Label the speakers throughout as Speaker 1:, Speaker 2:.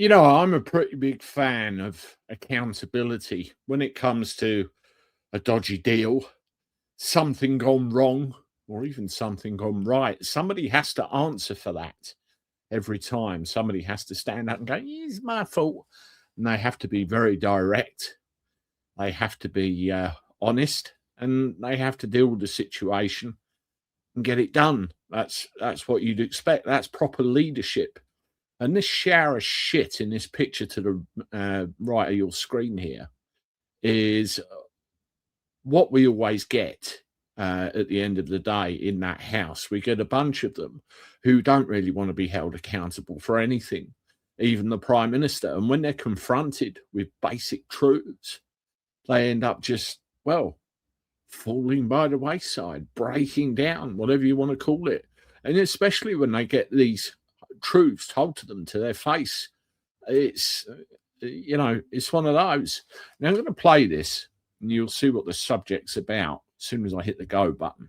Speaker 1: I'm a pretty big fan of accountability when it comes to a dodgy deal, something gone wrong, or even something gone right. Somebody has to answer for that every time. Somebody has to stand up and go, it's my fault. And they have to be very direct. They have to be honest, and they have to deal with the situation and get it done. That's what you'd expect. That's proper leadership. And this shower of shit in this picture to the right of your screen here is what we always get at the end of the day in that house. We get a bunch of them who don't really want to be held accountable for anything, even the Prime Minister. And when they're confronted with basic truths, they end up just, falling by the wayside, breaking down, whatever you want to call it. And especially when they get these truths told to them to their face, it's one of those. Now I'm going to play this and you'll see what the subject's about as soon as I hit the go button.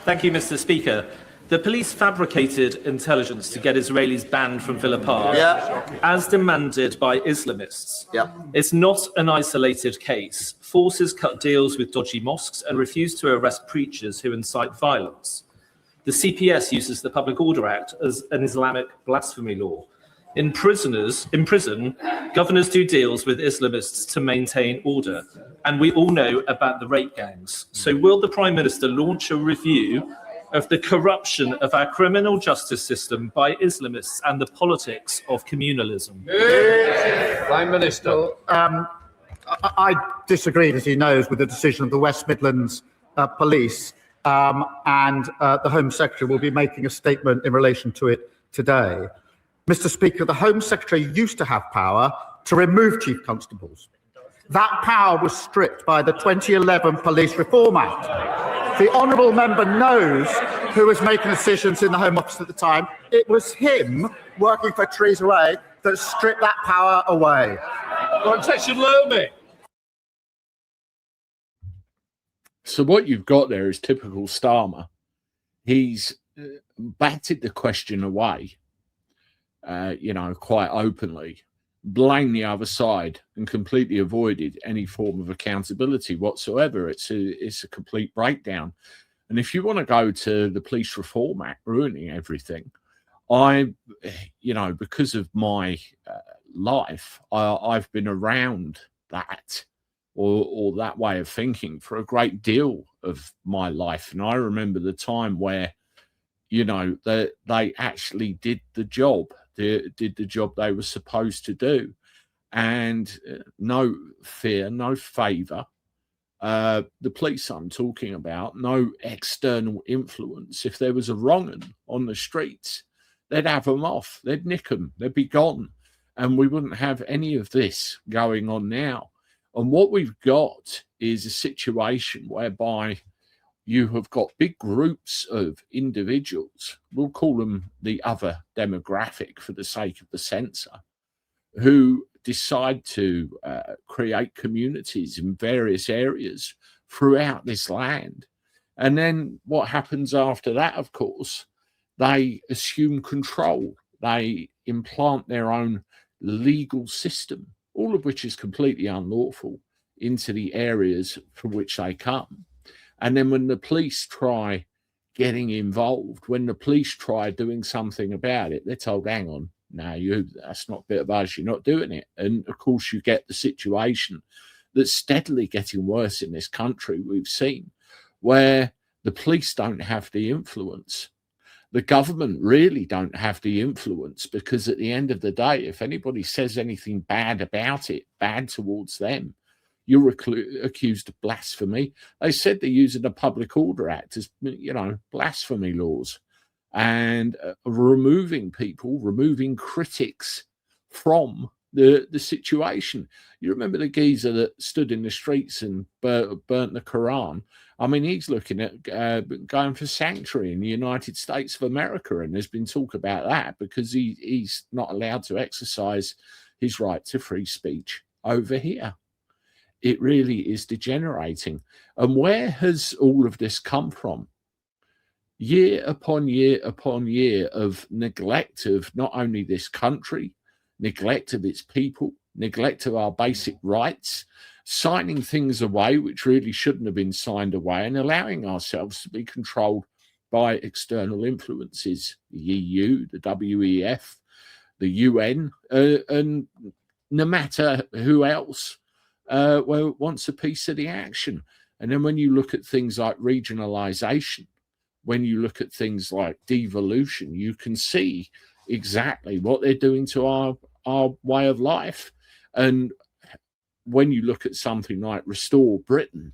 Speaker 2: Thank you, Mr. Speaker. The police fabricated intelligence to get Israelis banned from Villa Park, as demanded by Islamists. It's not an isolated case. Forces cut deals with dodgy mosques and refuse to arrest preachers who incite violence. The CPS uses the Public Order Act as an Islamic blasphemy law. In prison, governors do deals with Islamists to maintain order. And we all know about the rape gangs. So will the Prime Minister launch a review of the corruption of our criminal justice system by Islamists and the politics of communalism?
Speaker 3: Prime Minister.
Speaker 4: I disagreed, as he knows, with the decision of the West Midlands police, and the Home Secretary will be making a statement in relation to it today. Mr. Speaker, the Home Secretary used to have power to remove chief constables. That power was stripped by the 2011 Police Reform Act. The honourable member knows who was making decisions in the Home Office at the time. It was him, working for Theresa May, that stripped that power away.
Speaker 1: So what you've got there is typical Starmer. He's batted the question away, quite openly, blamed the other side and completely avoided any form of accountability whatsoever. It's a complete breakdown. And if you want to go to the Police Reform Act ruining everything, because of my life, I've been around that or that way of thinking for a great deal of my life. And I remember the time where, they actually did the job. Did the job they were supposed to do, and no fear, no favour. The police I'm talking about, no external influence. If there was a wrong 'un on the streets, they'd have them off, they'd nick them, they'd be gone, and we wouldn't have any of this going on now. And what we've got is a situation whereby you have got big groups of individuals, we'll call them the other demographic for the sake of the censor, who decide to create communities in various areas throughout this land. And then what happens after that, of course, they assume control. They implant their own legal system, all of which is completely unlawful, into the areas from which they come. And then when the police try getting involved, when the police try doing something about it, they're told, hang on, no, that's not a bit of us, you're not doing it. And of course, you get the situation that's steadily getting worse in this country, we've seen, where the police don't have the influence. The government really don't have the influence, because at the end of the day, if anybody says anything bad about it, bad towards them, you're accused of blasphemy. They said they're using the Public Order Act as, blasphemy laws, and removing critics from the situation. You remember the geezer that stood in the streets and burnt the Quran? I mean, he's looking at going for sanctuary in the United States of America, and there's been talk about that because he's not allowed to exercise his right to free speech over here. It really is degenerating. And where has all of this come from? year upon year upon year of neglect of not only this country, neglect of its people, neglect of our basic rights, signing things away which really shouldn't have been signed away, and allowing ourselves to be controlled by external influences, the EU, the WEF, the UN, and no matter who else wants a piece of the action. And then when you look at things like regionalisation, when you look at things like devolution, you can see exactly what they're doing to our way of life. And when you look at something like Restore Britain,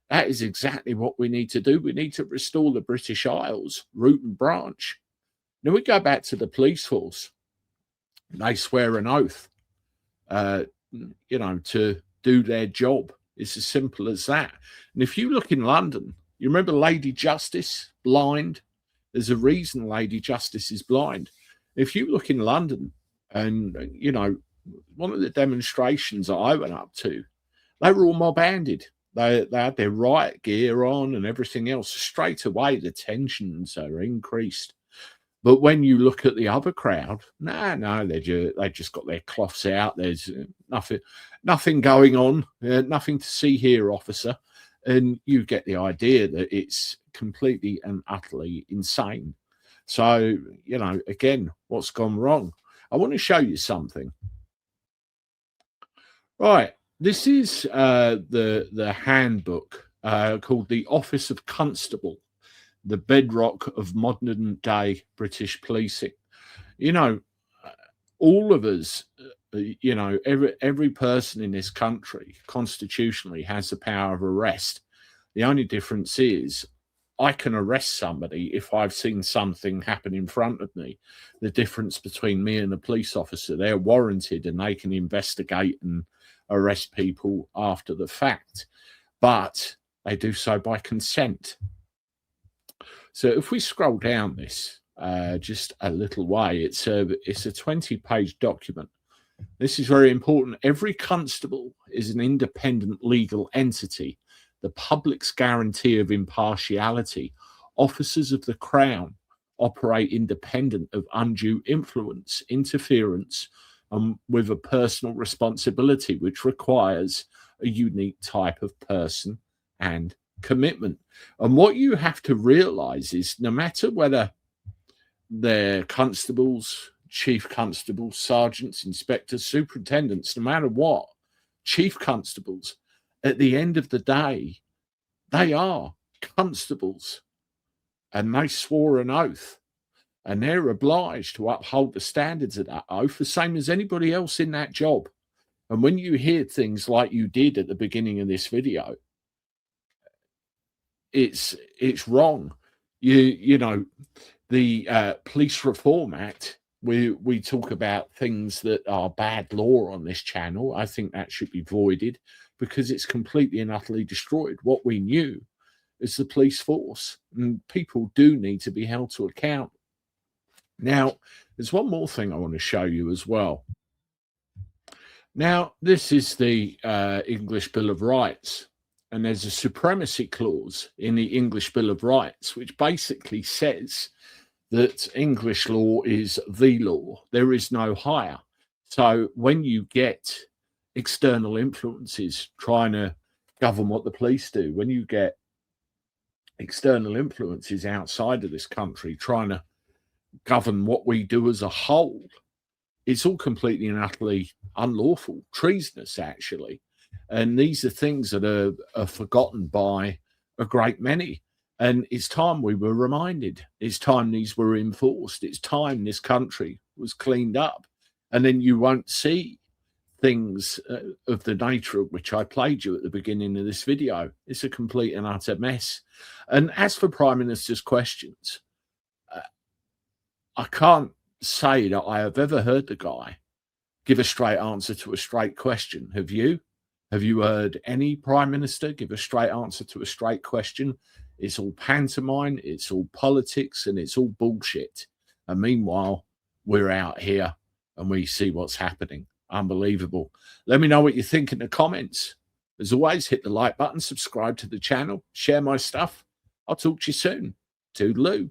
Speaker 1: that is exactly what we need to do. We need to restore the British Isles, root and branch. Now we go back to the police force. They swear an oath, to do their job. It's as simple as that. And if you look in London, you remember Lady Justice, blind? There's a reason Lady Justice is blind. If you look in London and, one of the demonstrations that I went up to, they were all mob-handed. They had their riot gear on and everything else. Straight away, the tensions are increased. But when you look at the other crowd, no, they just got their cloths out. There's nothing going on, nothing to see here, officer. And you get the idea that it's completely and utterly insane. So, again, what's gone wrong? I want to show you something. Right, this is the handbook called the Office of Constable, the bedrock of modern day British policing. All of us, every person in this country constitutionally has the power of arrest. The only difference is I can arrest somebody if I've seen something happen in front of me. The difference between me and a police officer, they're warranted and they can investigate and arrest people after the fact, but they do so by consent. So if we scroll down this just a little way, it's a 20-page document. This is very important. Every constable is an independent legal entity, the public's guarantee of impartiality. Officers of the Crown operate independent of undue influence, interference, with a personal responsibility, which requires a unique type of person and commitment. And what you have to realize is no matter whether they're constables, chief constables, sergeants, inspectors, superintendents, no matter what, chief constables, at the end of the day, they are constables and they swore an oath and they're obliged to uphold the standards of that oath, the same as anybody else in that job. And when you hear things like you did at the beginning of this video, it's wrong. The Police Reform Act, we talk about things that are bad law on this channel. I think that should be voided because it's completely and utterly destroyed what we knew as the police force, and people do need to be held to account. Now, there's one more thing I want to show you as well. Now, this is the English Bill of Rights, and there's a supremacy clause in the English Bill of Rights, which basically says that English law is the law. There is no higher. So when you get external influences trying to govern what the police do, when you get external influences outside of this country trying to govern what we do as a whole, it's all completely and utterly unlawful, treasonous, actually. And these are things that are forgotten by a great many. And it's time we were reminded. It's time these were enforced. It's time this country was cleaned up. And then you won't see things of the nature of which I played you at the beginning of this video. It's a complete and utter mess. And as for Prime Minister's questions, I can't say that I have ever heard the guy give a straight answer to a straight question. Have you? Have you heard any Prime Minister give a straight answer to a straight question? It's all pantomime, it's all politics, and it's all bullshit. And meanwhile, we're out here and we see what's happening. Unbelievable. Let me know what you think in the comments. As always, hit the like button, subscribe to the channel, share my stuff. I'll talk to you soon. Toodaloo.